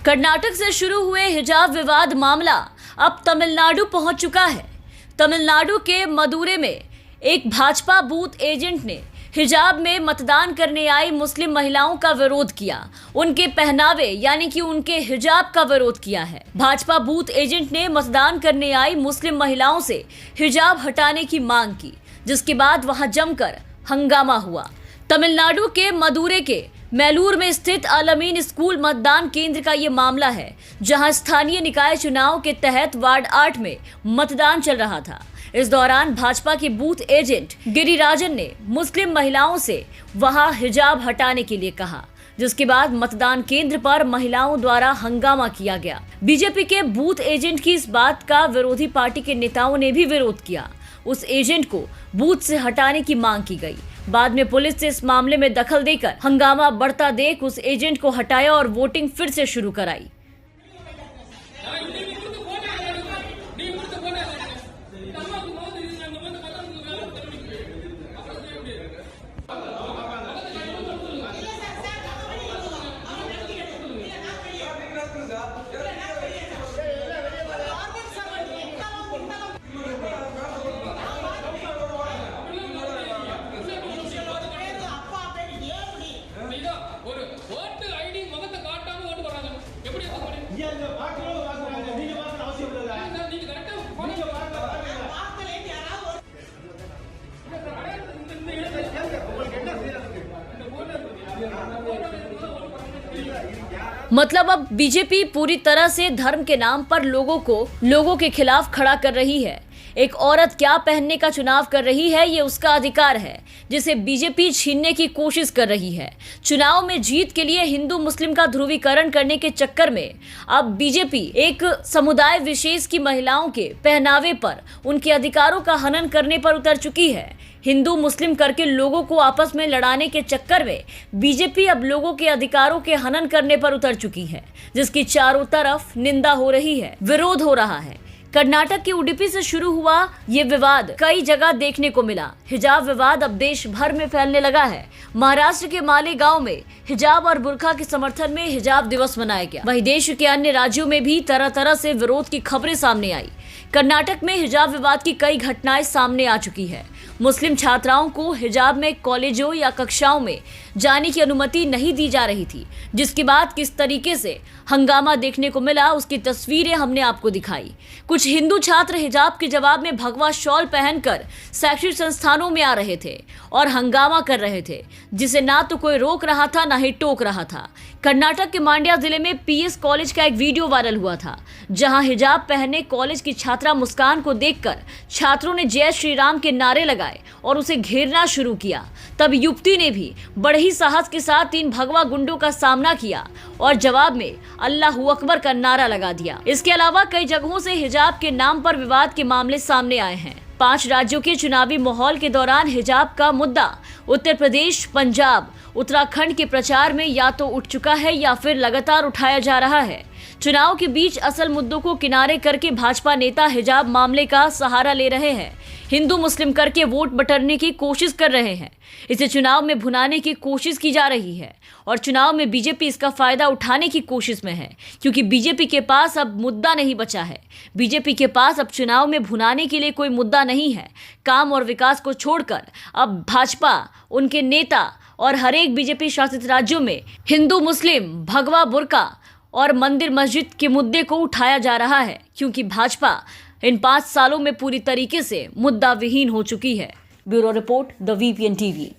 कर्नाटक से शुरू हुए हिजाब विवाद मामला अब तमिलनाडु पहुंच चुका है। तमिलनाडु के मदुरै में एक भाजपा बूथ एजेंट ने हिजाब में मतदान करने आई मुस्लिम महिलाओं का विरोध किया, उनके पहनावे यानी कि उनके हिजाब का विरोध किया है। भाजपा बूथ एजेंट ने मतदान करने आई मुस्लिम महिलाओं से हिजाब हटाने की मांग की, जिसके बाद वहां जमकर हंगामा हुआ। तमिलनाडु के मदुरै के मैलूर में स्थित अल-अमीन स्कूल मतदान केंद्र का ये मामला है, जहां स्थानीय निकाय चुनाव के तहत वार्ड 8 में मतदान चल रहा था। इस दौरान भाजपा के बूथ एजेंट गिरिराजन ने मुस्लिम महिलाओं से वहां हिजाब हटाने के लिए कहा, जिसके बाद मतदान केंद्र पर महिलाओं द्वारा हंगामा किया गया। बीजेपी के बूथ एजेंट की इस बात का विरोधी पार्टी के नेताओं ने भी विरोध किया। उस एजेंट को बूथ से हटाने की मांग की गई। बाद में पुलिस से इस मामले में दखल देकर हंगामा बढ़ता देख उस एजेंट को हटाया और वोटिंग फिर से शुरू कराई। मतलब अब बीजेपी पूरी तरह से धर्म के नाम पर लोगों के खिलाफ खड़ा कर रही है। एक औरत क्या पहनने का चुनाव कर रही है, ये उसका अधिकार है, जिसे बीजेपी छीनने की कोशिश कर रही है। चुनाव में जीत के लिए हिंदू मुस्लिम का ध्रुवीकरण करने के चक्कर में अब बीजेपी एक समुदाय विशेष की महिलाओं के पहनावे पर, उनके अधिकारों का हनन करने पर उतर चुकी है। हिंदू मुस्लिम करके लोगों को आपस में लड़ाने के चक्कर में बीजेपी अब लोगों के अधिकारों के हनन करने पर उतर चुकी है, जिसकी चारों तरफ निंदा हो रही है, विरोध हो रहा है। कर्नाटक के उडुपी से शुरू हुआ ये विवाद कई जगह देखने को मिला। हिजाब विवाद अब देश भर में फैलने लगा है। महाराष्ट्र के मालेगांव में हिजाब और बुर्का के समर्थन में हिजाब दिवस मनाया गया। वहीं देश के अन्य राज्यों में भी तरह तरह से विरोध की खबरें सामने आई। कर्नाटक में हिजाब विवाद की कई घटनाएं सामने आ चुकी है। मुस्लिम छात्राओं को हिजाब में कॉलेजों या कक्षाओं में जाने की अनुमति नहीं दी जा रही थी, जिसके बाद किस तरीके से हंगामा देखने को मिला, उसकी तस्वीरें हमने आपको दिखाई। कुछ हिंदू छात्र हिजाब के जवाब में भगवा शॉल पहनकर शैक्षिक संस्थानों में आ रहे थे और हंगामा कर रहे थे, जिसे ना तो कोई रोक रहा था, ना ही टोक रहा था। कर्नाटक के मांड्या जिले में पीएस कॉलेज का एक वीडियो वायरल हुआ था, जहां हिजाब पहने कॉलेज की छात्रा मुस्कान को देखकर छात्रों ने जय श्री राम के नारे लगाए और उसे घेरना शुरू किया। तब युवती ने भी बड़े ही साहस के साथ 3 भगवा गुंडों का सामना किया और जवाब में अल्लाहू अकबर का नारा लगा दिया। इसके अलावा कई जगहों से हिजाब के नाम पर विवाद के मामले सामने आए हैं। 5 राज्यों के चुनावी माहौल के दौरान हिजाब का मुद्दा उत्तर प्रदेश, पंजाब, उत्तराखंड के प्रचार में या तो उठ चुका है या फिर लगातार उठाया जा रहा है। चुनाव के बीच असल मुद्दों को किनारे करके भाजपा नेता हिजाब मामले का सहारा ले रहे हैं, हिंदू मुस्लिम करके वोट बटोरने की कोशिश कर रहे हैं। इसे चुनाव में भुनाने की कोशिश की जा रही है और चुनाव में बीजेपी इसका फायदा उठाने की कोशिश में है, क्योंकि बीजेपी के पास अब मुद्दा नहीं बचा है। बीजेपी के पास अब चुनाव में भुनाने के लिए कोई मुद्दा नहीं है। काम और विकास को छोड़कर अब भाजपा, उनके नेता और हर एक बीजेपी शासित राज्यों में हिंदू मुस्लिम, भगवा बुर्का और मंदिर मस्जिद के मुद्दे को उठाया जा रहा है, क्योंकि भाजपा इन 5 सालों में पूरी तरीके से मुद्दा विहीन हो चुकी है। Bureau report, the VPN TV.